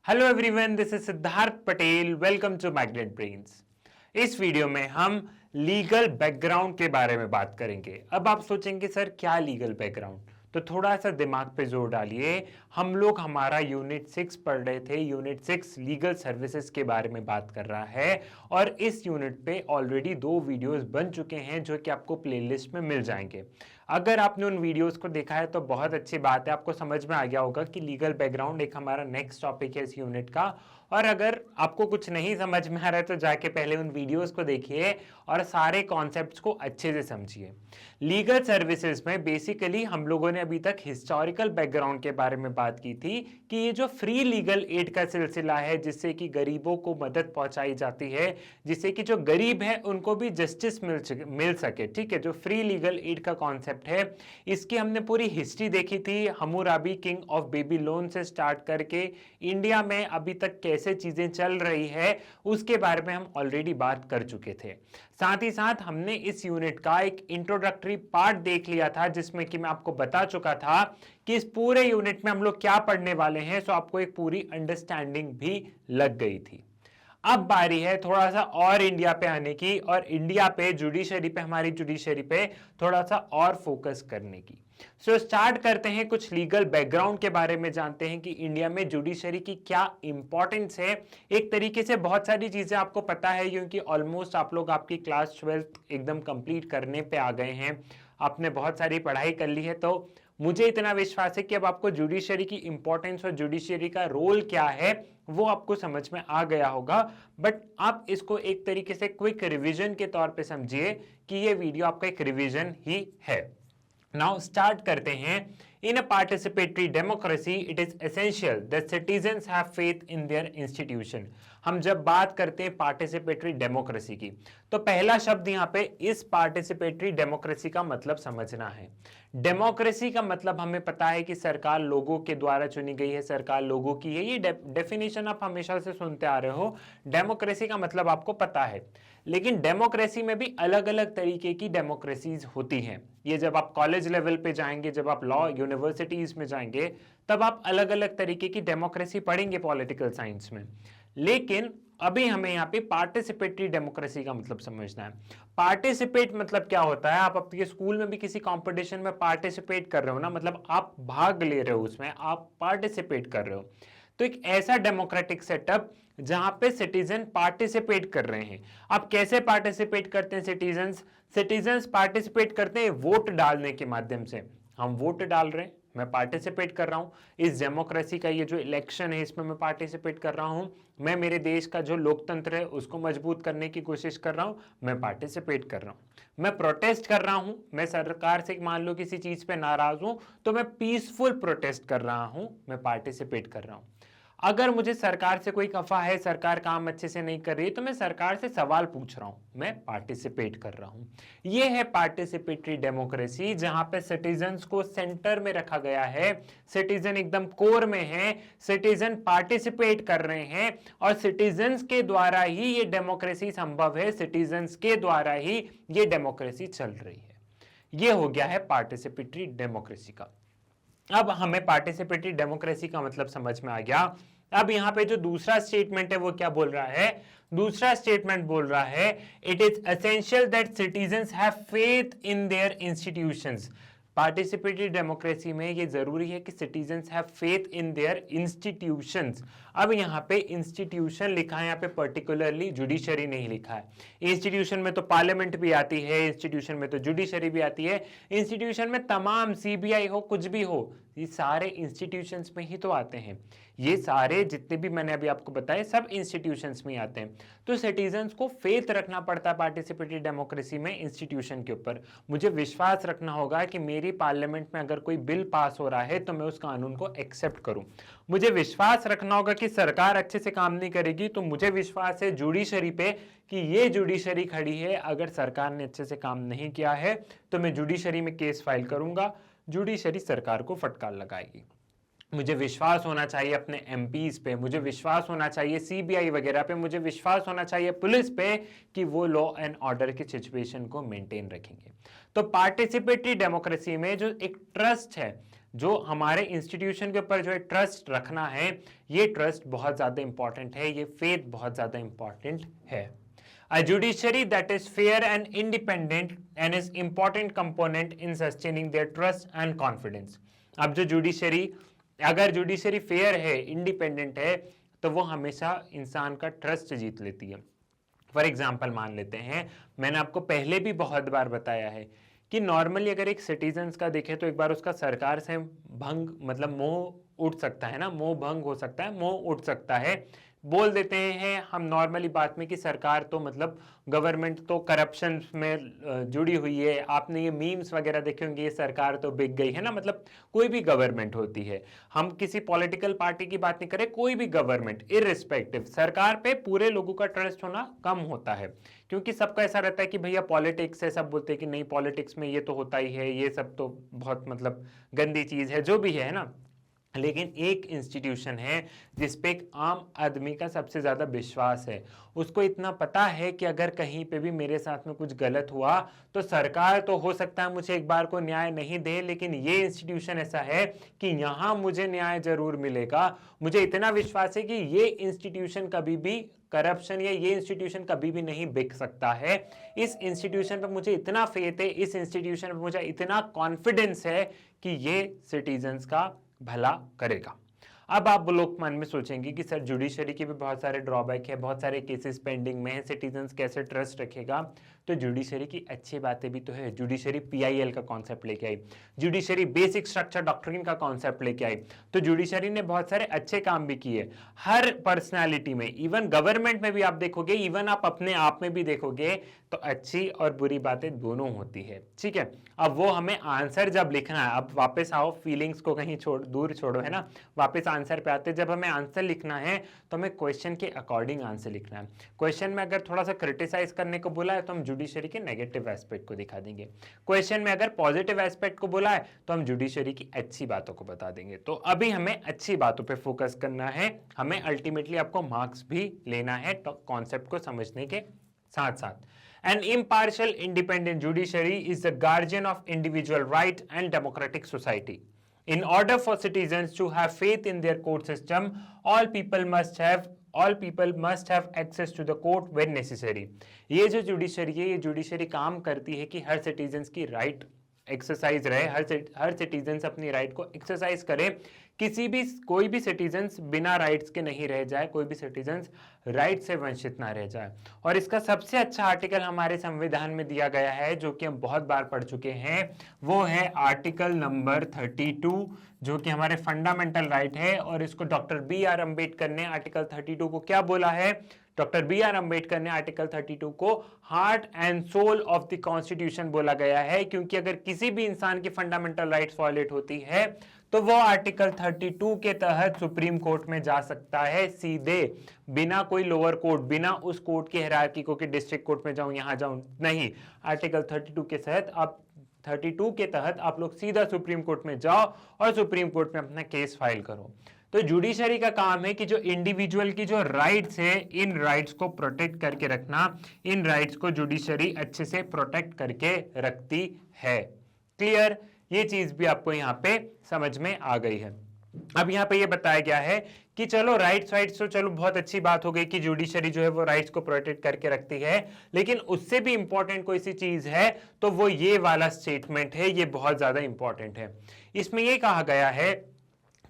Hello everyone, this is Siddharth Patel. Welcome to Magnet Brains. इस video में हम लीगल बैकग्राउंड के बारे में बात करेंगे। अब आप सोचेंगे सर क्या लीगल बैकग्राउंड, तो थोड़ा सा दिमाग पे जोर डालिए। हम लोग हमारा यूनिट 6 पढ़ रहे थे। यूनिट 6 लीगल सर्विसेज के बारे में बात कर रहा है और इस यूनिट पे ऑलरेडी 2 वीडियोस बन चुके हैं जो कि आपको प्लेलिस्ट में मिल जाएंगे। अगर आपने उन वीडियोस को देखा है तो बहुत अच्छी बात है, आपको समझ में आ गया होगा कि लीगल बैकग्राउंड एक हमारा नेक्स्ट टॉपिक है इस यूनिट का। और अगर आपको कुछ नहीं समझ में आ रहा है तो जाके पहले उन वीडियोस को देखिए और सारे कॉन्सेप्ट्स को अच्छे से समझिए। लीगल सर्विसेज में बेसिकली हम लोगों ने अभी तक हिस्टोरिकल बैकग्राउंड के बारे में बात की थी कि ये जो फ्री लीगल एड का सिलसिला है जिससे कि गरीबों को मदद पहुंचाई जाती है, जिससे कि जो गरीब है उनको भी जस्टिस मिल सके। ठीक है, जो फ्री लीगल एड का कॉन्सेप्ट है इसकी हमने पूरी हिस्ट्री देखी थी। हम्मुराबी किंग ऑफ बेबीलोन से स्टार्ट करके इंडिया में अभी तक कैसे चीजें चल रही है उसके बारे में हम ऑलरेडी बात कर चुके थे। साथ ही साथ हमने इस यूनिट का एक इंट्रोडक्टरी पार्ट देख लिया था जिसमें कि मैं आपको बता चुका था कि इस पूरे यूनिट में हम लोग क्या पढ़ने वाले हैं, सो आपको एक पूरी अंडरस्टैंडिंग भी लग गई थी। अब बारी है थोड़ा सा और इंडिया पे आने की और इंडिया पे जुडिशरी पे, हमारी जुडिशरी पे थोड़ा सा और फोकस करने की। सो स्टार्ट करते हैं, कुछ लीगल बैकग्राउंड के बारे में जानते हैं कि इंडिया में जुडिशरी की क्या इंपॉर्टेंस है। एक तरीके से बहुत सारी चीजें आपको पता है क्योंकि ऑलमोस्ट आप लोग आपकी क्लास 12th एकदम कंप्लीट करने पे आ गए हैं, आपने बहुत सारी पढ़ाई कर ली है। तो मुझे इतना विश्वास है कि अब आपको जुडिशरी की इंपॉर्टेंस और जुडिशरी का रोल क्या है वो आपको समझ में आ गया होगा। बट आप इसको एक तरीके से क्विक रिवीजन के तौर पे समझिए कि ये वीडियो आपका एक रिवीजन ही है। नाउ स्टार्ट करते हैं। In a participatory democracy it is essential that citizens have faith in their institution. हम जब बात करते हैं पार्टिसिपेटरी डेमोक्रेसी की तो पहला शब्द यहाँ पे इस पार्टिसिपेटरी डेमोक्रेसी का मतलब समझना है। डेमोक्रेसी का मतलब हमें पता है कि सरकार लोगों के द्वारा चुनी गई है, सरकार लोगों की है। ये डेफिनेशन आप हमेशा से सुनते आ रहे हो। डेमोक्रेसी का मतलब आपको पता है, लेकिन डेमोक्रेसी में भी अलग अलग तरीके की डेमोक्रेसीज होती हैं। ये जब आप कॉलेज लेवल पे जाएंगे, जब आप लॉ यूनिवर्सिटीज में जाएंगे, तब आप अलग अलग तरीके की डेमोक्रेसी पढ़ेंगे पॉलिटिकल साइंस में। लेकिन अभी हमें यहाँ पे पार्टिसिपेटरी डेमोक्रेसी का मतलब समझना है। पार्टिसिपेट मतलब क्या होता है, आप अपने स्कूल में भी किसी कंपटीशन में पार्टिसिपेट कर रहे हो ना, मतलब आप भाग ले रहे हो उसमें, आप पार्टिसिपेट कर रहे हो। तो एक ऐसा डेमोक्रेटिक सेटअप जहां पे सिटीजन पार्टिसिपेट कर रहे हैं। आप कैसे पार्टिसिपेट करते हैं? सिटीजन्स पार्टिसिपेट करते हैं वोट डालने के माध्यम से। हम वोट डाल रहे हैं, मैं पार्टिसिपेट कर रहा हूं इस डेमोक्रेसी का। ये जो इलेक्शन है इसमें मैं पार्टिसिपेट कर रहा हूं। मैं मेरे देश का जो लोकतंत्र है उसको मजबूत करने की कोशिश कर रहा हूं, मैं पार्टिसिपेट कर रहा हूं। मैं प्रोटेस्ट कर रहा हूं, मैं सरकार से मान लो किसी चीज पे नाराज हूं तो मैं पीसफुल प्रोटेस्ट कर रहा हूं, मैं पार्टिसिपेट कर रहा हूं। अगर मुझे सरकार से कोई अफवाह है, सरकार काम अच्छे से नहीं कर रही है, तो मैं सरकार से सवाल पूछ रहा हूं, मैं पार्टिसिपेट कर रहा हूं। यह है पार्टिसिपेटरी डेमोक्रेसी जहां पे सिटीजन्स को सेंटर में रखा गया है। सिटीजन एकदम कोर में है, सिटीजन पार्टिसिपेट कर रहे हैं और सिटीजन्स के द्वारा ही ये डेमोक्रेसी संभव है, सिटीजन्स के द्वारा ही ये डेमोक्रेसी चल रही है। ये हो गया है पार्टिसिपेटरी डेमोक्रेसी का। अब हमें पार्टिसिपेटरी डेमोक्रेसी का मतलब समझ में आ गया। अब यहां पे जो दूसरा स्टेटमेंट है वो क्या बोल रहा है? दूसरा स्टेटमेंट बोल रहा है it is essential that citizens have faith in there institutions. Participatory democracy में ये जरूरी है कि citizens have faith in there institutions. अब यहाँ पे इंस्टीट्यूशन लिखा है, यहाँ पे पर्टिकुलरली जुडिशरी नहीं लिखा है। इंस्टीट्यूशन में तो पार्लियामेंट भी आती है, इंस्टीट्यूशन में तो जुडिशरी भी आती है, इंस्टीट्यूशन में तमाम सीबीआई हो कुछ भी हो, ये सारे इंस्टीट्यूशंस में ही तो आते हैं। ये सारे जितने भी मैंने अभी आपको बताए सब इंस्टीट्यूशंस में आते हैं। तो सिटीजंस को फेथ रखना पड़ता है पार्टिसिपेटरी डेमोक्रेसी में इंस्टीट्यूशन के ऊपर। मुझे विश्वास रखना होगा कि मेरी पार्लियामेंट में अगर कोई बिल पास हो रहा है तो मैं उस कानून को एक्सेप्ट करूं। मुझे विश्वास रखना होगा कि सरकार अच्छे से काम नहीं करेगी, तो मुझे विश्वास है जुडिशरी पे कि ये जुडिशरी खड़ी है, अगर सरकार ने अच्छे से काम नहीं किया है तो मैं जुडिशरी में केस फाइल करूंगा, जुडिशरी सरकार को फटकार लगाएगी। मुझे विश्वास होना चाहिए अपने एमपीज पे, मुझे विश्वास होना चाहिए सीबीआई वगैरह पे, मुझे विश्वास होना चाहिए पुलिस पे कि वो लॉ एंड ऑर्डर की सिचुएशन को मेंटेन रखेंगे। तो पार्टिसिपेटरी डेमोक्रेसी में जो एक ट्रस्ट है, जो हमारे इंस्टीट्यूशन के ऊपर जो है ट्रस्ट रखना है, ये ट्रस्ट बहुत ज्यादा इंपॉर्टेंट है, ये फेथ बहुत ज्यादा इंपॉर्टेंट है। A judiciary that is fair and independent and is important component in sustaining their trust and confidence। अब जो जुडिशरी, अगर जुडिशरी फेयर है, इंडिपेंडेंट है, तो वो हमेशा इंसान का ट्रस्ट जीत लेती है। फॉर एग्जाम्पल मान लेते हैं, मैंने आपको पहले भी बहुत बार बताया है कि नॉर्मली अगर एक सिटीजन्स का देखें तो एक बार उसका सरकार से भंग मतलब मोह उठ सकता है ना, मोह भंग हो सकता है, मोह उठ सकता है। बोल देते हैं हम नॉर्मली बात में कि सरकार तो मतलब गवर्नमेंट तो करप्शन में जुड़ी हुई है। आपने ये मीम्स वगैरह देखे होंगे, ये सरकार तो बिक गई है ना, मतलब कोई भी गवर्नमेंट होती है, हम किसी पॉलिटिकल पार्टी की बात नहीं करें, कोई भी गवर्नमेंट इररिस्पेक्टिव, सरकार पे पूरे लोगों का ट्रस्ट होना कम होता है, क्योंकि सबका ऐसा रहता है कि भैया पॉलिटिक्स है, सब बोलते हैं कि नहीं पॉलिटिक्स में ये तो होता ही है, ये सब तो बहुत मतलब गंदी चीज है, जो भी है ना। लेकिन एक इंस्टीट्यूशन है जिसपे एक आम आदमी का सबसे ज्यादा विश्वास है, उसको इतना पता है कि अगर कहीं पे भी मेरे साथ में कुछ गलत हुआ तो सरकार तो हो सकता है मुझे एक बार को न्याय नहीं दे, लेकिन ये इंस्टीट्यूशन ऐसा है कि यहाँ मुझे न्याय जरूर मिलेगा। मुझे इतना विश्वास है कि ये इंस्टीट्यूशन कभी भी करप्शन या ये इंस्टीट्यूशन कभी भी नहीं बिक सकता है। इस इंस्टीट्यूशन पे मुझे इतना फेथ है, इस इंस्टीट्यूशन पे मुझे इतना कॉन्फिडेंस है कि ये सिटीजन्स का भला करेगा। अब आप लोग मन में सोचेंगे कि सर जुडिशरी के भी बहुत सारे ड्रॉबैक है, बहुत सारे केसेस पेंडिंग में है, सिटीजन्स कैसे ट्रस्ट रखेगा। तो जुडिशरी की अच्छी बातें भी तो है। जुडिशरी पीआईएल का कॉन्सेप्ट लेके आई, जुडिशरी बेसिक स्ट्रक्चर डॉक्ट्रिन का कॉन्सेप्ट लेके आई, तो जुडिशरी ने बहुत सारे अच्छे काम भी किए हर पर्सनालिटी में। इवन गवर्नमेंट में भी आप देखोगे, इवन आप अपने आप में भी देखोगे, तो अच्छी और बुरी बातें दोनों होती है, ठीक है। अब वो हमें आंसर जब लिखना है, अब वापस आओ, फीलिंग्स को कहीं दूर छोड़ो, है ना, वापस आंसर पे आते। जब हमें आंसर लिखना है तो हमें क्वेश्चन के अकॉर्डिंग आंसर लिखना है। क्वेश्चन में अगर थोड़ा सा क्रिटिसाइज करने को बोला है तो हम जुडिशरी के नेगेटिव एस्पेक्ट को दिखा देंगे। क्वेश्चन में अगर पॉजिटिव एस्पेक्ट को बोला है तो हम जुडिशरी की अच्छी बातों को बता देंगे। तो अभी हमें अच्छी बातों पे फोकस करना है, हमें अल्टीमेटली आपको मार्क्स भी लेना है तो कॉन्सेप्ट को समझने के साथ साथ। An impartial independent judiciary is the guardian of individual right and democratic society. In order for citizens to have faith in their court system, all people must have access to the court when necessary. ये जो judiciary है, ये judiciary काम करती है कि हर citizens की right exercise रहे, हर सिटीजन्स अपनी राइट को एक्सरसाइज करे, कोई भी सिटीजन्स बिना राइट्स के नहीं रह जाए, कोई भी सिटीजन्स राइट से वंचित ना रह जाए। और इसका सबसे अच्छा आर्टिकल हमारे संविधान में दिया गया है, जो कि हम बहुत बार पढ़ चुके हैं, वो है आर्टिकल नंबर 32, जो कि हमारे फंडामेंटल राइट है। और इसको डॉक्टर बी आर अम्बेडकर ने आर्टिकल 32 को क्या बोला है? डॉक्टर बी आर अम्बेडकर ने आर्टिकल 32 को heart and soul of the constitution बोला गया है, क्योंकि अगर किसी भी इंसान की फंडामेंटल राइट्स वायलेट होती है तो वो आर्टिकल 32 के तहत सुप्रीम कोर्ट में जा सकता है सीधे, बिना कोई लोअर कोर्ट, बिना उस कोर्ट की हायरार्की को कि डिस्ट्रिक्ट कोर्ट में जाऊं, यहां जाऊं, नहीं। आर्टिकल 32 के तहत आप लोग सीधा सुप्रीम कोर्ट में जाओ और सुप्रीम कोर्ट में अपना केस फाइल करो। तो जुडिशरी का काम है कि जो इंडिविजुअल की जो राइट्स है, इन राइट्स को प्रोटेक्ट करके रखना, इन राइट्स को जुडिशरी अच्छे से प्रोटेक्ट करके रखती है। क्लियर? ये चीज भी आपको यहाँ पे समझ में आ गई है। अब यहाँ पे ये बताया गया है कि चलो राइट्स तो चलो बहुत अच्छी बात हो गई कि जुडिशरी जो है वो राइट्स को प्रोटेक्ट करके रखती है, लेकिन उससे भी इंपॉर्टेंट कोई सी चीज है तो वो ये वाला स्टेटमेंट है, ये बहुत ज्यादा इंपॉर्टेंट है। इसमें ये कहा गया है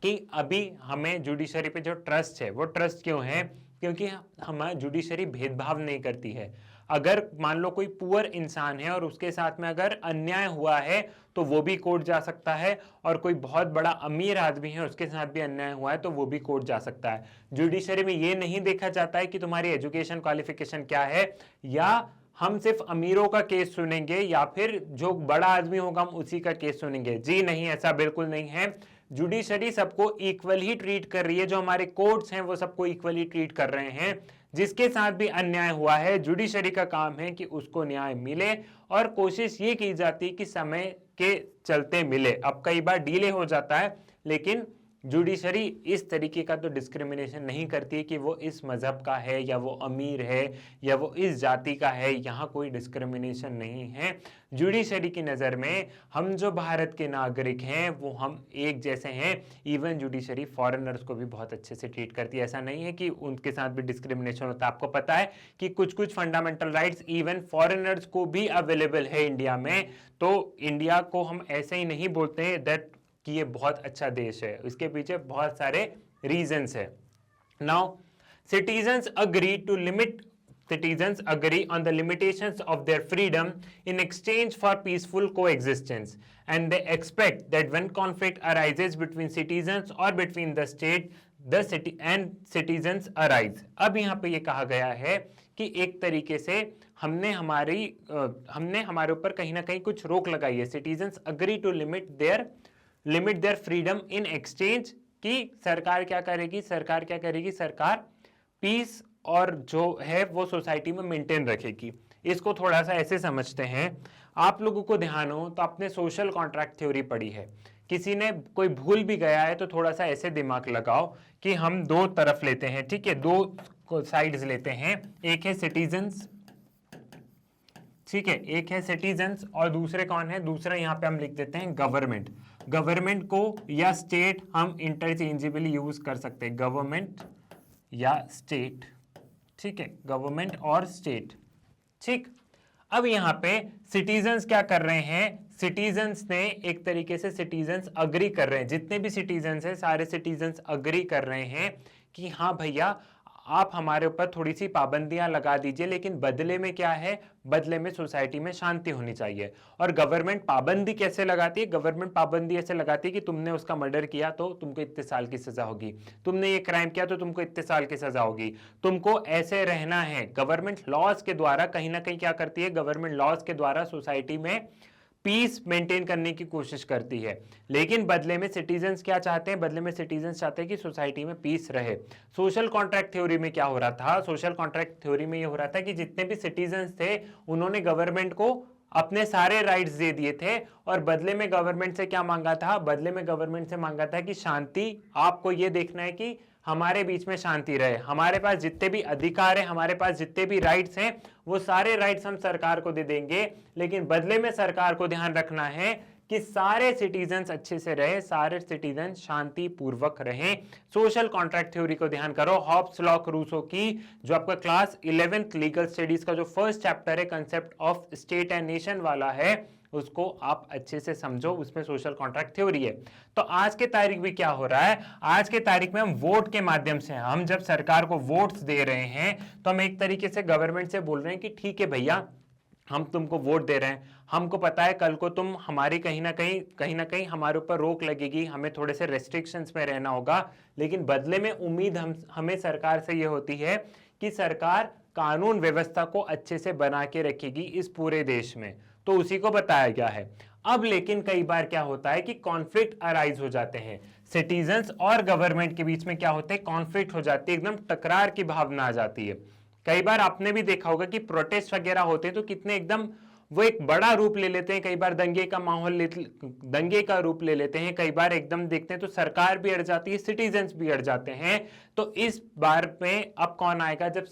कि अभी हमें जुडिशरी पे जो ट्रस्ट है, वो ट्रस्ट क्यों है? क्योंकि हमारी जुडिशरी भेदभाव नहीं करती है। अगर मान लो कोई पुअर इंसान है और उसके साथ में अगर अन्याय हुआ है तो वो भी कोर्ट जा सकता है, और कोई बहुत बड़ा अमीर आदमी है उसके साथ भी अन्याय हुआ है तो वो भी कोर्ट जा सकता है। जुडिशरी में ये नहीं देखा जाता है कि तुम्हारी एजुकेशन क्वालिफिकेशन क्या है, या हम सिर्फ अमीरों का केस सुनेंगे या फिर जो बड़ा आदमी होगा हम उसी का केस सुनेंगे। जी नहीं, ऐसा बिल्कुल नहीं है। जुडिशरी सबको इक्वल ही ट्रीट कर रही है, जो हमारे कोर्ट्स हैं वो सबको इक्वली ट्रीट कर रहे हैं। जिसके साथ भी अन्याय हुआ है, जुडिशरी का काम है कि उसको न्याय मिले, और कोशिश ये की जाती है कि समय के चलते मिले। अब कई बार डिले हो जाता है, लेकिन जुडिशरी इस तरीके का तो डिस्क्रिमिनेशन नहीं करती है कि वो इस मजहब का है या वो अमीर है या वो इस जाति का है, यहाँ कोई डिस्क्रिमिनेशन नहीं है। जुडिशरी की नज़र में हम जो भारत के नागरिक हैं वो हम एक जैसे हैं। इवन जुडिशरी फॉरेनर्स को भी बहुत अच्छे से ट्रीट करती है, ऐसा नहीं है कि उनके साथ भी डिस्क्रिमिनेशन होता है। आपको पता है कि कुछ कुछ फंडामेंटल राइट्स इवन फॉरेनर्स को भी अवेलेबल है इंडिया में। तो इंडिया को हम ऐसे ही नहीं बोलते हैं दैट कि ये बहुत अच्छा देश है, इसके पीछे बहुत सारे रीजंस है। Now citizens agree on the limitations of their freedom in exchange for peaceful coexistence, and they expect that when conflict arises between citizens or between the state, the city and citizens arise। अब यहाँ पे ये कहा गया है कि एक तरीके से हमने हमारे ऊपर कहीं ना कहीं कुछ रोक लगाई है। Citizens agree to limit their freedom in exchange कि सरकार क्या करेगी, सरकार पीस और जो है वो सोसाइटी में मेंटेन रखेगी। इसको थोड़ा सा ऐसे समझते हैं, आप लोगों को ध्यान हो तो आपने सोशल कॉन्ट्रैक्ट थ्योरी पढ़ी है, किसी ने कोई भूल भी गया है तो थोड़ा सा ऐसे दिमाग लगाओ कि हम दो तरफ लेते हैं, ठीक है, दो साइड्स लेते हैं, एक है सिटीजन्स, ठीक है, एक है सिटीजन्स और दूसरे कौन है, दूसरा यहाँ पे हम लिख देते हैं गवर्नमेंट। गवर्नमेंट को या स्टेट हम इंटरचेंजेबली यूज कर सकते हैं, गवर्नमेंट या स्टेट, ठीक है, गवर्नमेंट और स्टेट, ठीक। अब यहाँ पे सिटीजन्स क्या कर रहे हैं, सिटीजन्स ने एक तरीके से सिटीजन्स अग्री कर रहे हैं, जितने भी सिटीजन्स हैं सारे सिटीजन्स अग्री कर रहे हैं कि हाँ भैया आप हमारे ऊपर थोड़ी सी पाबंदियां लगा दीजिए, लेकिन बदले में क्या है, बदले में सोसाइटी में शांति होनी चाहिए। और गवर्नमेंट पाबंदी कैसे लगाती है, गवर्नमेंट पाबंदी ऐसे लगाती है कि तुमने उसका मर्डर किया तो तुमको इतने साल की सजा होगी, तुमने ये क्राइम किया तो तुमको इतने साल की सजा होगी, तुमको ऐसे रहना है। गवर्नमेंट लॉज के द्वारा कहीं ना कहीं क्या करती है, गवर्नमेंट लॉज के द्वारा सोसाइटी में पीस मेंटेन करने की कोशिश करती है। लेकिन बदले में सिटीजन्स क्या चाहते हैं, बदले में सिटीजन्स चाहते हैं कि सोसाइटी में पीस रहे। सोशल कॉन्ट्रैक्ट थ्योरी में क्या हो रहा था, सोशल कॉन्ट्रैक्ट थ्योरी में ये हो रहा था कि जितने भी सिटीजन्स थे उन्होंने गवर्नमेंट को अपने सारे राइट्स दे दिए थे और बदले में गवर्नमेंट से क्या मांगा था, बदले में गवर्नमेंट से मांगा था कि शांति, आपको ये देखना है कि हमारे बीच में शांति रहे, हमारे पास जितने भी अधिकार है, हमारे पास जितने भी राइट्स हैं वो सारे राइट्स हम सरकार को दे देंगे, लेकिन बदले में सरकार को ध्यान रखना है कि सारे सिटीजन्स अच्छे से रहे, सारे सिटीजन शांति पूर्वक रहें। सोशल कॉन्ट्रैक्ट थ्योरी को ध्यान करो, हॉब्स लॉक रूसो की जो आपका क्लास 11th लीगल स्टडीज का जो फर्स्ट चैप्टर है concept of state and nation वाला है, उसको आप अच्छे से समझो, उसमें सोशल कॉन्ट्रैक्ट थ्योरी है। तो आज के तारीख भी क्या हो रहा है, आज के तारीख में हम वोट के माध्यम से, हम जब सरकार को वोट्स दे रहे हैं तो हम एक तरीके से गवर्नमेंट से बोल रहे हैं कि ठीक है भैया हम तुमको वोट दे रहे हैं, हमको पता है कल को तुम हमारी कहीं ना कहीं हमारे ऊपर रोक लगेगी, हमें थोड़े से रेस्ट्रिक्शंस में रहना होगा, लेकिन बदले में उम्मीद हमें सरकार से ये होती है कि सरकार कानून व्यवस्था को अच्छे से बना के रखेगी इस पूरे देश में। तो उसी को बताया गया है। अब लेकिन कई बार क्या होता है कि कॉन्फ्लिक्ट अराइज हो जाते हैं, सिटीजन्स और गवर्नमेंट के बीच में क्या होते हैं, कॉन्फ्लिक्ट हो जाती है, एकदम टकरार की भावना आ जाती है। कई बार आपने भी देखा होगा कि प्रोटेस्ट वगैरह होते हैं तो कितने एकदम वो एक बड़ा रूप ले लेते हैं, कई बार दंगे का माहौल दंगे का रूप ले लेते हैं, कई बार एकदम देखते हैं तो सरकार भी अड़ जाती है, सिटीजन्स भी अड़ जाते हैं। तो इस बार में अब कौन आएगा, जब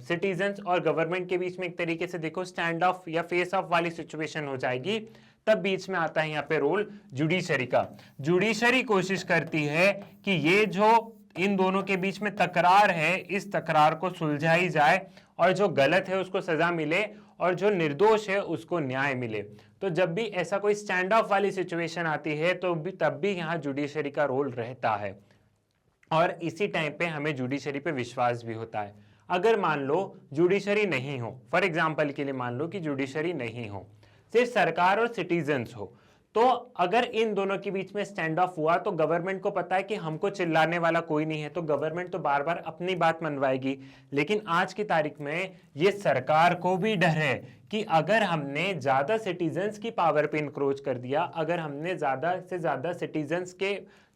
सिटीजन्स और गवर्नमेंट के बीच में एक तरीके से देखो स्टैंड ऑफ या फेस ऑफ वाली सिचुएशन हो जाएगी, तब बीच में आता है यहाँ पे रोल जुडिशरी का। जुडिशरी कोशिश करती है कि ये जो इन दोनों के बीच में तकरार है, इस तकरार को सुलझाई जाए और जो गलत है उसको सजा मिले और जो निर्दोष है उसको न्याय मिले। तो जब भी ऐसा कोई स्टैंड ऑफ वाली सिचुएशन आती है तो तब भी यहाँ जुडिशरी का रोल रहता है और इसी टाइम पे हमें जुडिशरी पे विश्वास भी होता है। अगर मान लो जुडिशरी नहीं हो, फॉर एग्जाम्पल के लिए मान लो कि जुडिशरी नहीं हो, सिर्फ सरकार और सिटीजन्स हो, तो अगर इन दोनों के बीच में स्टैंड ऑफ हुआ तो गवर्नमेंट को पता है कि हमको चिल्लाने वाला कोई नहीं है, तो गवर्नमेंट तो बार बार अपनी बात मनवाएगी। लेकिन आज की तारीख में ये सरकार को भी डर है कि अगर हमने ज्यादा सिटीजन्स की पावर पे इंक्रोच कर दिया, अगर हमने ज्यादा से ज्यादा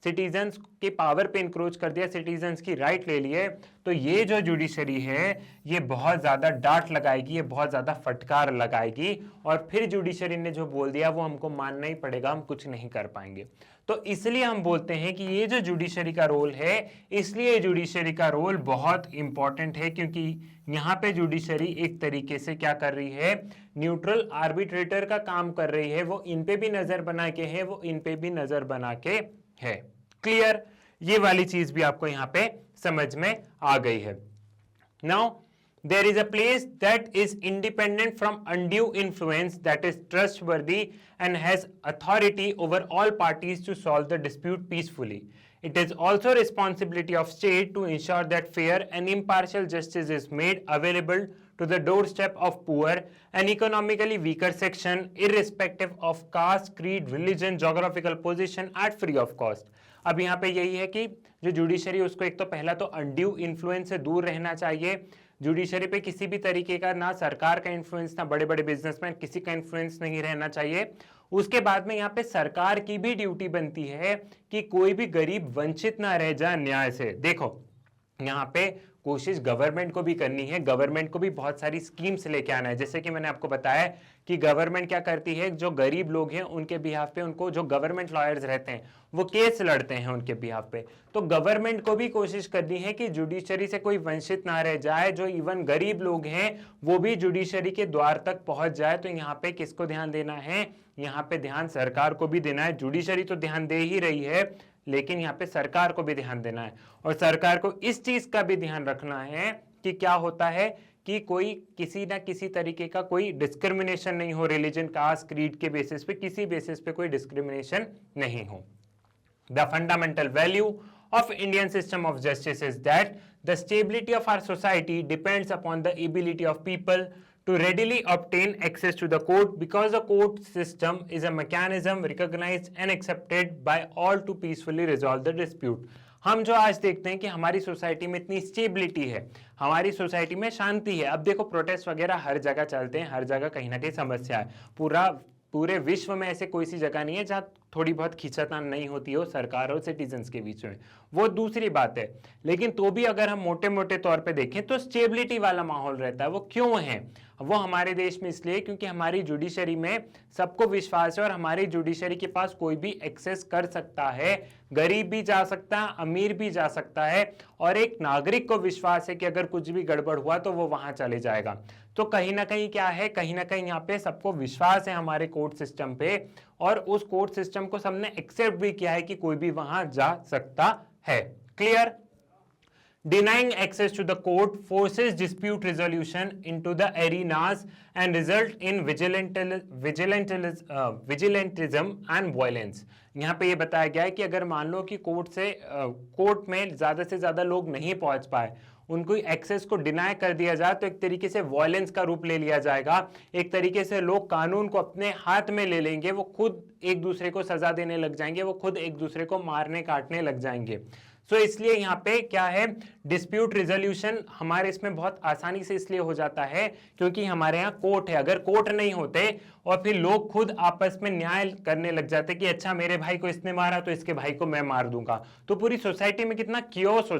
सिटीजन्स के पावर पे इंक्रोच कर दिया, सिटीजन्स की राइट ले लिए, तो ये जो जुडिशरी है ये बहुत ज्यादा डांट लगाएगी, ये बहुत ज्यादा फटकार लगाएगी, और फिर जुडिशरी ने जो बोल दिया वो हमको मानना ही पड़ेगा, हम कुछ नहीं कर पाएंगे। तो इसलिए हम बोलते हैं कि ये जो जुडिशरी का रोल है, इसलिए जुडिशरी का रोल बहुत इंपॉर्टेंट है, क्योंकि यहाँ पे जुडिशरी एक तरीके से क्या कर रही है, न्यूट्रल आर्बिट्रेटर का काम कर रही है। वो इन पे भी नजर बना के है, वो इन पे भी नजर बना के है। क्लियर? ये वाली चीज भी आपको यहाँ पे समझ में आ गई है। Now there is a place that is independent from undue influence, that is trustworthy and has authority over all parties to solve the dispute peacefully. It is also responsibility of state to ensure that fair and impartial justice is made available to the doorstep of poor and economically weaker section, irrespective of caste, creed, religion, geographical position, at free of cost. अब यहाँ पे यही है कि जो judiciary उसको एक तो पहला तो अनड्यू इन्फ्लुएंस से दूर रहना चाहिए। जुडिशरी पे किसी भी तरीके का ना सरकार का इन्फ्लुएंस, ना बड़े बड़े बिजनेसमैन, किसी का इन्फ्लुएंस नहीं रहना चाहिए। उसके बाद में यहाँ पे सरकार की भी ड्यूटी बनती है कि कोई भी गरीब वंचित ना रह जाए न्याय से। देखो यहाँ पे कोशिश गवर्नमेंट को भी करनी है, गवर्नमेंट को भी बहुत सारी स्कीम्स लेके आना है। जैसे कि मैंने आपको बताया कि गवर्नमेंट क्या करती है, जो गरीब लोग हैं उनके बिहाफ पे, उनको जो गवर्नमेंट लॉयर्स रहते हैं वो केस लड़ते हैं उनके बिहाफ पे। तो गवर्नमेंट को भी कोशिश करनी है कि जुडिशरी से कोई वंचित ना रह जाए, जो इवन गरीब लोग हैं वो भी जुडिशरी के द्वार तक पहुंच जाए। तो यहाँ पे किसको ध्यान देना है, यहाँ पे ध्यान सरकार को भी देना है। जुडिशरी तो ध्यान दे ही रही है, लेकिन यहाँ पे सरकार को भी ध्यान देना है, और सरकार को इस चीज का भी ध्यान रखना है कि क्या होता है कि कोई किसी ना किसी तरीके का कोई डिस्क्रिमिनेशन नहीं हो, रिलीजन, कास्ट, क्रीड के बेसिस पे, किसी बेसिस पे कोई डिस्क्रिमिनेशन नहीं हो। The fundamental value of Indian system of justice is that the stability of our society depends upon the ability of people to readily obtain access to the court, because the court system is a mechanism recognized and accepted by all to peacefully resolve the dispute. हम जो आज देखते हैं कि हमारी society में इतनी stability है, हमारी सोसाइटी में शांति है। अब देखो प्रोटेस्ट वगैरह हर जगह चलते हैं, हर जगह कहीं ना कहीं समस्या है। पूरे विश्व में ऐसे कोई सी जगह नहीं है जहाँ थोड़ी बहुत खींचातान नहीं होती हो सरकार और सिटीजन्स के बीच में, वो दूसरी बात है। लेकिन तो भी अगर हम मोटे मोटे तौर पे देखें तो स्टेबिलिटी वाला माहौल रहता है। वो क्यों है? वो हमारे देश में इसलिए क्योंकि हमारी जुडिशरी में सबको विश्वास है, और हमारी जुडिशरी के पास कोई भी एक्सेस कर सकता है, गरीब भी जा सकता है, अमीर भी जा सकता है, और एक नागरिक को विश्वास है कि अगर कुछ भी गड़बड़ हुआ तो वो वहां चले जाएगा। तो कहीं ना कहीं क्या है, कहीं ना कहीं यहाँ पे सबको विश्वास है हमारे कोर्ट सिस्टम पे, और उस कोर्ट सिस्टम को सबने एक्सेप्ट भी किया है कि कोई भी वहां जा सकता है। Clear? Denying access to the court forces dispute resolution into the arenas and result in vigilantism and violence. यहाँ पे ये बताया गया है कि अगर मान लो कि कोर्ट में ज्यादा से ज्यादा लोग नहीं पहुंच पाए, उनको एक्सेस को डिनाई कर दिया जाए, तो एक तरीके से वायलेंस का रूप ले लिया जाएगा। एक तरीके से लोग कानून को अपने हाथ में ले लेंगे, वो खुद एक दूसरे को सजा देने लग जाएंगे, वो खुद एक दूसरे को मारने काटने लग जाएंगे। सो इसलिए यहाँ पे क्या है, डिस्प्यूट रिजोल्यूशन हमारे इसमें बहुत आसानी से इसलिए हो जाता है क्योंकि हमारे यहाँ कोर्ट है। अगर कोर्ट नहीं होते और फिर लोग खुद आपस में न्याय करने लग जाते कि अच्छा मेरे भाई को इसने मारा तो इसके भाई को मैं मार दूंगा, तो पूरी सोसाइटी में कितना कियोस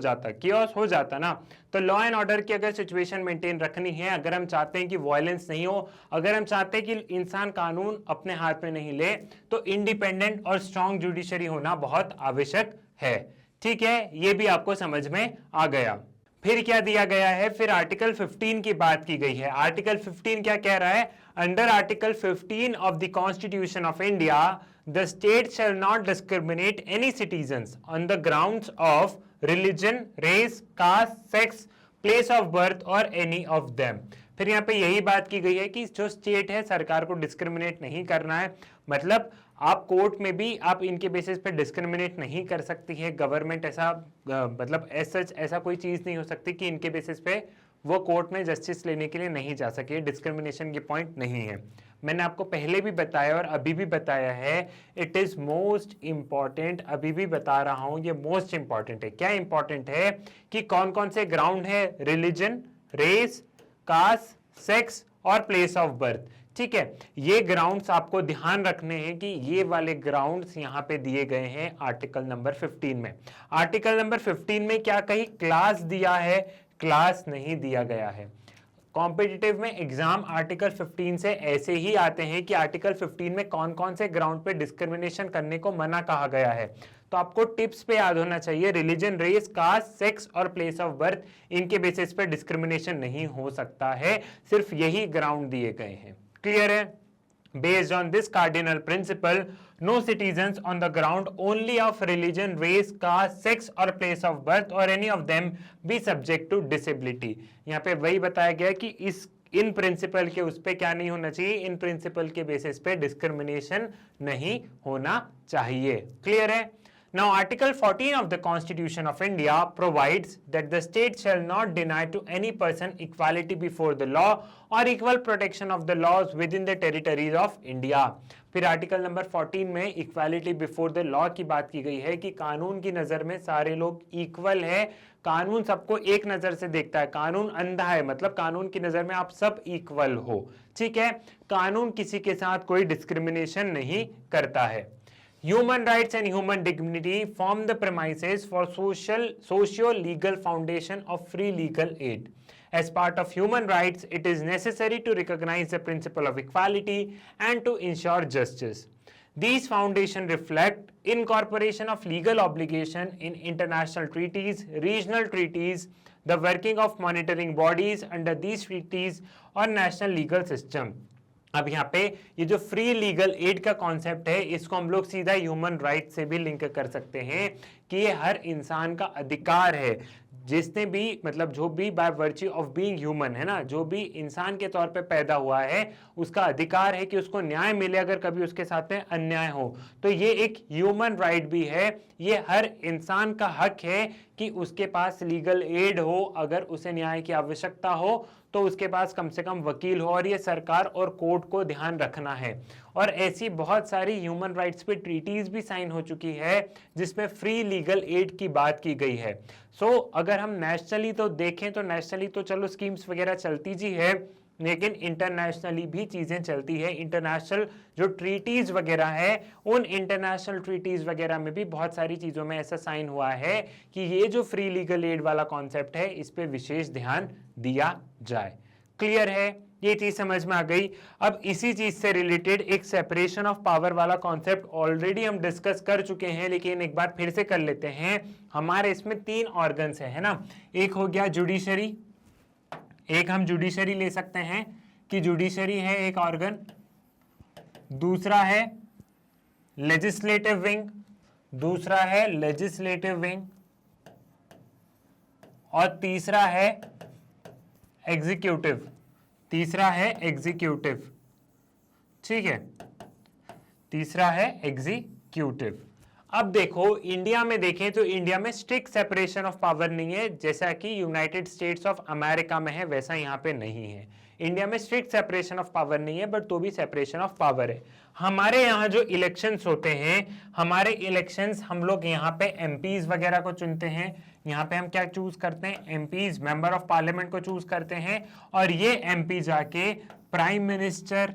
हो जाता ना। तो लॉ एंड ऑर्डर की अगर सिचुएशन मेंटेन रखनी है, अगर हम चाहते हैं कि वायलेंस नहीं हो, अगर हम चाहते हैं कि इंसान कानून अपने हाथ में नहीं ले, तो इंडिपेंडेंट और स्ट्रॉन्ग जुडिशरी होना बहुत आवश्यक है। ठीक है, ये भी आपको समझ में आ गया। फिर क्या दिया गया है, फिर आर्टिकल 15 की बात की गई है। आर्टिकल 15 क्या कह रहा है? Under article 15 of the constitution of India, the state shall not discriminate any citizens on the grounds of religion, race, caste, sex, place of birth और एनी ऑफ देम। फिर यहाँ पे यही बात की गई है कि जो स्टेट है सरकार को डिस्क्रिमिनेट नहीं करना है, मतलब आप कोर्ट में भी आप इनके बेसिस पे डिस्क्रिमिनेट नहीं कर सकती है गवर्नमेंट। ऐसा मतलब ऐसा कोई चीज नहीं हो सकती कि इनके बेसिस पे वो कोर्ट में जस्टिस लेने के लिए नहीं जा सके। डिस्क्रिमिनेशन की पॉइंट नहीं है। मैंने आपको पहले भी बताया और अभी भी बताया है, इट इज मोस्ट इंपॉर्टेंट। अभी भी बता रहा हूं, ये मोस्ट इंपॉर्टेंट है। क्या इंपॉर्टेंट है कि कौन कौन से ग्राउंड है? रिलीजन, रेस, कास्ट, सेक्स और प्लेस ऑफ बर्थ। ठीक है, ये ग्राउंड्स आपको ध्यान रखने हैं कि ये वाले ग्राउंड्स यहां पे दिए गए हैं आर्टिकल नंबर 15 में। आर्टिकल नंबर 15 में क्या कहीं क्लास दिया है? क्लास नहीं दिया गया है। कॉम्पिटिटिव में एग्जाम आर्टिकल 15 से ऐसे ही आते हैं कि आर्टिकल 15 में कौन कौन से ग्राउंड पे डिस्क्रिमिनेशन करने को मना कहा गया है। तो आपको टिप्स पे याद होना चाहिए, रिलीजन, रेस, कास्ट, सेक्स और प्लेस ऑफ बर्थ, इनके बेसिस पे डिस्क्रिमिनेशन नहीं हो सकता है, सिर्फ यही ग्राउंड दिए गए हैं। क्लियर है? Based on this cardinal principle, no citizens on the ground only of religion, race, caste, sex or place of birth or any of them be subject to disability। यहाँ पे वही बताया गया कि इन प्रिंसिपल के उस पे क्या नहीं होना चाहिए, इन प्रिंसिपल के बेसिस पे डिस्क्रिमिनेशन नहीं होना चाहिए। क्लियर है? Now, Article 14 of the Constitution of India provides that the state shall not deny to any person equality before the law or equal protection of the laws within the territories of India। फिर article number 14 में equality before the law की बात की गई है कि कानून की नजर में सारे लोग इक्वल है, कानून सबको एक नजर से देखता है, कानून अंधा है, मतलब कानून की नजर में आप सब इक्वल हो। ठीक है, कानून किसी के साथ कोई डिस्क्रिमिनेशन नहीं करता है। Human rights and human dignity form the premises for socio-legal foundation of free legal aid. As part of human rights, it is necessary to recognize the principle of equality and to ensure justice. These foundations reflect incorporation of legal obligation in international treaties, regional treaties, the working of monitoring bodies under these treaties or national legal system। अब यहाँ पे ये जो free legal aid का concept है, इसको हम लोग सीधा ह्यूमन राइट से भी लिंक कर सकते हैं कि ये हर इंसान का अधिकार है, जिसने भी मतलब जो भी by virtue of being human है ना, जो भी इंसान के तौर पे पैदा हुआ है, उसका अधिकार है कि उसको न्याय मिले अगर कभी उसके साथ में अन्याय हो। तो ये एक ह्यूमन राइट भी है, ये हर इंसान का हक है कि उसके पास लीगल एड हो, अगर उसे न्याय की आवश्यकता हो तो उसके पास कम से कम वकील हो, और ये सरकार और कोर्ट को ध्यान रखना है। और ऐसी बहुत सारी ह्यूमन राइट्स पे ट्रीटीज भी साइन हो चुकी है जिसमें फ्री लीगल एड की बात की गई है। सो अगर हम नेशनली तो देखें तो नेशनली तो चलो स्कीम्स वगैरह चलती जी है, लेकिन इंटरनेशनली भी चीजें चलती है। इंटरनेशनल जो ट्रीटीज वगैरह है, उन इंटरनेशनल ट्रीटीज वगैरह में भी बहुत सारी चीजों में ऐसा साइन हुआ है कि ये जो फ्री लीगल एड वाला कॉन्सेप्ट है, इस पे विशेष ध्यान दिया जाए। क्लियर है? ये चीज समझ में आ गई। अब इसी चीज से रिलेटेड एक सेपरेशन ऑफ पावर वाला कॉन्सेप्ट ऑलरेडी हम डिस्कस कर चुके हैं, लेकिन एक बार फिर से कर लेते हैं। हमारे इसमें 3 ऑर्गन्स है ना, एक हो गया जुडिशरी, एक हम जुडिशरी ले सकते हैं कि जुडिशरी है एक ऑर्गन, दूसरा है लेजिस्लेटिव विंग, दूसरा है लेजिस्लेटिव विंग, और तीसरा है एग्जीक्यूटिव, तीसरा है एग्जीक्यूटिव। ठीक है, तीसरा है एग्जीक्यूटिव। अब देखो इंडिया में देखें तो इंडिया में स्ट्रिक्ट सेपरेशन ऑफ पावर नहीं है, जैसा कि यूनाइटेड स्टेट्स ऑफ अमेरिका में है, वैसा यहाँ पे नहीं है। इंडिया में स्ट्रिक्ट सेपरेशन ऑफ पावर नहीं है, बट तो भी सेपरेशन ऑफ पावर है। हमारे यहाँ जो इलेक्शंस होते हैं, हमारे इलेक्शंस हम लोग यहाँ पे एमपीज वगैरह को चुनते हैं। यहाँ पे हम क्या चूज करते हैं? एमपीज, मेंबर ऑफ पार्लियामेंट को चूज करते हैं, और ये एमपी जाके प्राइम मिनिस्टर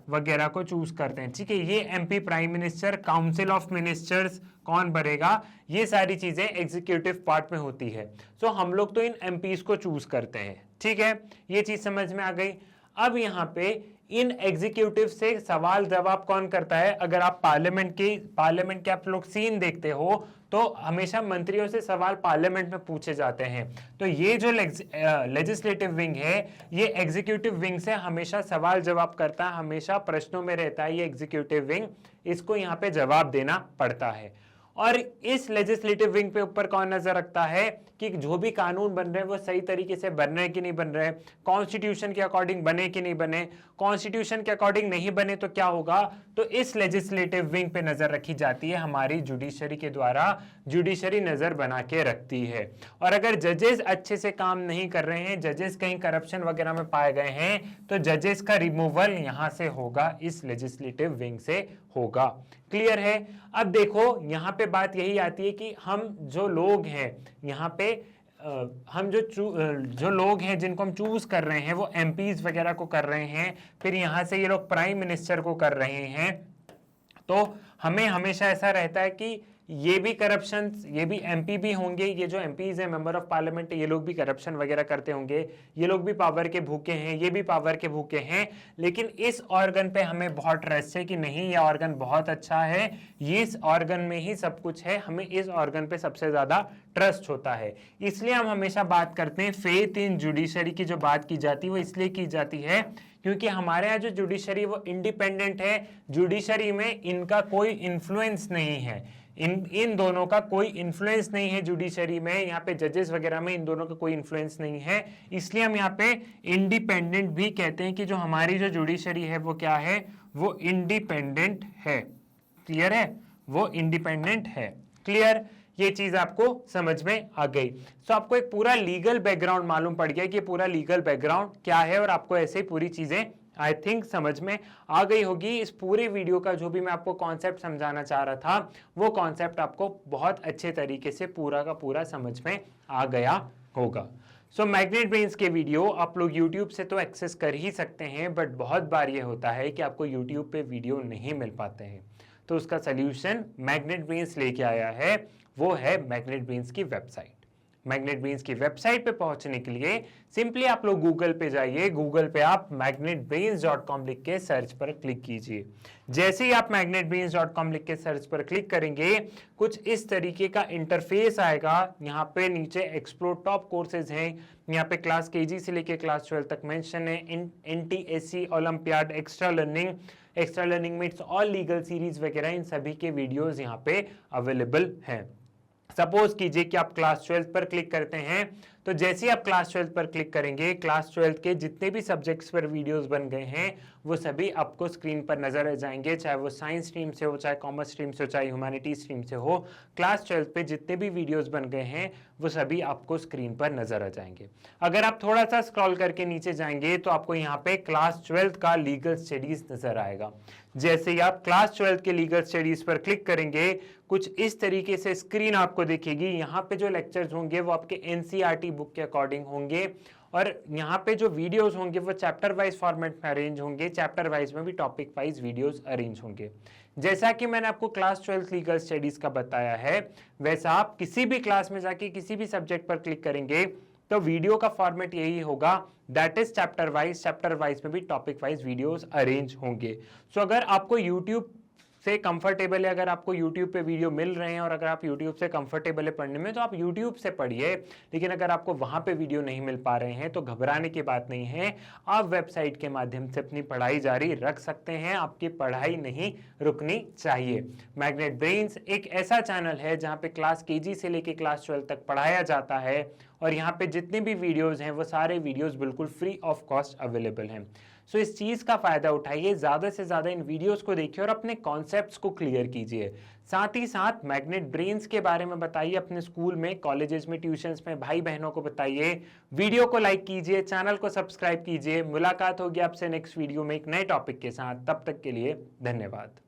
वगैरह को चूज करते हैं। ठीक है, ये MP prime minister, council of ministers कौन बनेगा, ये सारी चीजें एग्जीक्यूटिव पार्ट में होती है। सो हम लोग तो इन एमपीज को चूज करते हैं। ठीक है, ये चीज समझ में आ गई। अब यहाँ पे इन एग्जीक्यूटिव से सवाल जवाब कौन करता है? अगर आप पार्लियामेंट के आप लोग सीन देखते हो तो हमेशा मंत्रियों से सवाल पार्लियामेंट में पूछे जाते हैं। तो ये जो लेजिस्लेटिव विंग है, ये एग्जीक्यूटिव विंग से हमेशा सवाल जवाब करता है, हमेशा प्रश्नों में रहता है ये एग्जीक्यूटिव विंग, इसको यहाँ पे जवाब देना पड़ता है। और इस लेजिस्लेटिव विंग पे ऊपर कौन नजर रखता है कि जो भी कानून बन रहे हैं वो सही तरीके से बन रहे हैं कि नहीं बन रहे, कॉन्स्टिट्यूशन के अकॉर्डिंग बने कि नहीं बने, कॉन्स्टिट्यूशन के अकॉर्डिंग नहीं बने तो क्या होगा। तो इस लेजिस्लेटिव विंग पे नजर रखी जाती है हमारी जुडिशरी के द्वारा, जुडिशरी नजर बना के रखती है। और अगर जजेस अच्छे से काम नहीं कर रहे हैं, जजेस कहीं करप्शन वगैरह में पाए गए हैं, तो जजेस का रिमूवल यहां से होगा, इस लेजिस्लेटिव विंग से होगा। क्लियर है? अब देखो यहाँ पे बात यही आती है कि हम जो लोग हैं यहाँ पे हम जो लोग हैं जिनको हम चूज कर रहे हैं वो एमपीज वगैरह को कर रहे हैं, फिर यहाँ से ये लोग प्राइम मिनिस्टर को कर रहे हैं। तो हमें हमेशा ऐसा रहता है कि ये भी करप्शन, ये भी एमपी भी होंगे, ये जो एमपीज हैं मेंबर ऑफ पार्लियामेंट, ये लोग भी करप्शन वगैरह करते होंगे, ये लोग भी पावर के भूखे हैं, ये भी पावर के भूखे हैं। लेकिन इस ऑर्गन पे हमें बहुत ट्रस्ट है कि नहीं, ये ऑर्गन बहुत अच्छा है, ये इस ऑर्गन में ही सब कुछ है, हमें इस ऑर्गन पे सबसे ज्यादा ट्रस्ट होता है। इसलिए हम हमेशा बात करते हैं फेथ इन जुडिशरी की, जो बात की जाती है वो इसलिए की जाती है क्योंकि हमारे यहाँ जो जुडिशरी वो इंडिपेंडेंट है, जुडिशरी में इनका कोई इन्फ्लुएंस नहीं है, इन दोनों का कोई इन्फ्लुएंस नहीं है जुडिशरी में, यहाँ पे जजेस वगैरह में इन दोनों का कोई इन्फ्लुएंस नहीं है। इसलिए हम यहाँ पे इंडिपेंडेंट भी कहते हैं कि जो हमारी जो जुडिशरी है वो क्या है, वो इंडिपेंडेंट है। क्लियर है, वो इंडिपेंडेंट है। क्लियर, ये चीज आपको समझ में आ गई। तो आपको एक पूरा लीगल बैकग्राउंड मालूम पड़ गया कि पूरा लीगल बैकग्राउंड क्या है, और आपको ऐसे ही पूरी चीजें आई थिंक समझ में आ गई होगी। इस पूरे वीडियो का जो भी मैं आपको कॉन्सेप्ट समझाना चाह रहा था वो कॉन्सेप्ट आपको बहुत अच्छे तरीके से पूरा का पूरा समझ में आ गया होगा। सो मैग्नेट ब्रेन्स के वीडियो आप लोग YouTube से तो एक्सेस कर ही सकते हैं, बट बहुत बार ये होता है कि आपको YouTube पे वीडियो नहीं मिल पाते हैं। तो उसका सोल्यूशन मैग्नेट ब्रेन्स लेके आया है, वो है मैग्नेट ब्रेन्स की वेबसाइट। मैग्नेट ब्रेन्स की वेबसाइट पे पहुंचने के लिए सिंपली आप लोग गूगल पे जाइए, गूगल पे आप magnetbrains.com लिख के सर्च पर क्लिक कीजिए। जैसे ही आप magnetbrains.com लिख के सर्च पर क्लिक करेंगे कुछ इस तरीके का इंटरफेस आएगा। यहाँ पे नीचे एक्सप्लोर टॉप कोर्सेज हैं, यहाँ पे क्लास केजी से लेके क्लास 12 तक मेंशन है, NTSC olympiad, extra learning meets all legal series वगैरह, इन सभी के वीडियोस यहाँ पे अवेलेबल हैं। सपोज कीजिए कि आप क्लास 12 पर क्लिक करते हैं, तो जैसे ही आप क्लास 12 पर क्लिक करेंगे क्लास 12 के जितने भी सब्जेक्ट्स पर वीडियोस बन गए हैं वो सभी आपको स्क्रीन पर नजर आ जाएंगे, चाहे वो साइंस स्ट्रीम से हो, चाहे कॉमर्स स्ट्रीम से हो, चाहे ह्यूमैनिटी स्ट्रीम से हो। क्लास 12 पे जितने भी वीडियोस बन गए हैं वो सभी आपको स्क्रीन पर नजर आ जाएंगे। अगर आप थोड़ा सा स्क्रॉल करके नीचे जाएंगे तो आपको यहाँ पे क्लास 12 का लीगल स्टडीज नजर आएगा। जैसे ही आप क्लास 12 के लीगल स्टडीज पर क्लिक करेंगे कुछ इस तरीके से स्क्रीन आपको दिखेगी। यहाँ पे जो लेक्चर्स होंगे वो आपके एनसीईआरटी बुक के अकॉर्डिंग होंगे, और यहाँ पे जो वीडियोस होंगे वो चैप्टर वाइज फॉर्मेट में अरेंज होंगे, चैप्टर वाइज में भी टॉपिक वाइज वीडियोस अरेंज होंगे। जैसा कि मैंने आपको क्लास 12 लीगल स्टडीज का बताया है, वैसा आप किसी भी क्लास में जाके किसी भी सब्जेक्ट पर क्लिक करेंगे तो वीडियो का फॉर्मेट यही होगा, दैट इज चैप्टर वाइज में भी टॉपिक वाइज वीडियोस अरेंज होंगे। सो अगर आपको यूट्यूब से कंफर्टेबल है, अगर आपको YouTube पे वीडियो मिल रहे हैं और अगर आप YouTube से कंफर्टेबल है पढ़ने में तो आप YouTube से पढ़िए। लेकिन अगर आपको वहां पे वीडियो नहीं मिल पा रहे हैं तो घबराने की बात नहीं है, आप वेबसाइट के माध्यम से अपनी पढ़ाई जारी रख सकते हैं। आपकी पढ़ाई नहीं रुकनी चाहिए। मैग्नेट ब्रेन्स एक ऐसा चैनल है जहाँ पे क्लास केजी से लेके क्लास 12 तक पढ़ाया जाता है, और यहाँ पे जितने भी वीडियोज हैं वो सारे वीडियोज बिल्कुल फ्री ऑफ कॉस्ट अवेलेबल हैं। सो इस चीज का फायदा उठाइए, ज्यादा से ज्यादा इन वीडियोस को देखिए और अपने कॉन्सेप्ट्स को क्लियर कीजिए। साथ ही साथ मैग्नेट ब्रेन्स के बारे में बताइए अपने स्कूल में, कॉलेजेस में, ट्यूशंस में भाई बहनों को बताइए। वीडियो को लाइक कीजिए, चैनल को सब्सक्राइब कीजिए। मुलाकात होगी आपसे नेक्स्ट वीडियो में एक नए टॉपिक के साथ। तब तक के लिए धन्यवाद।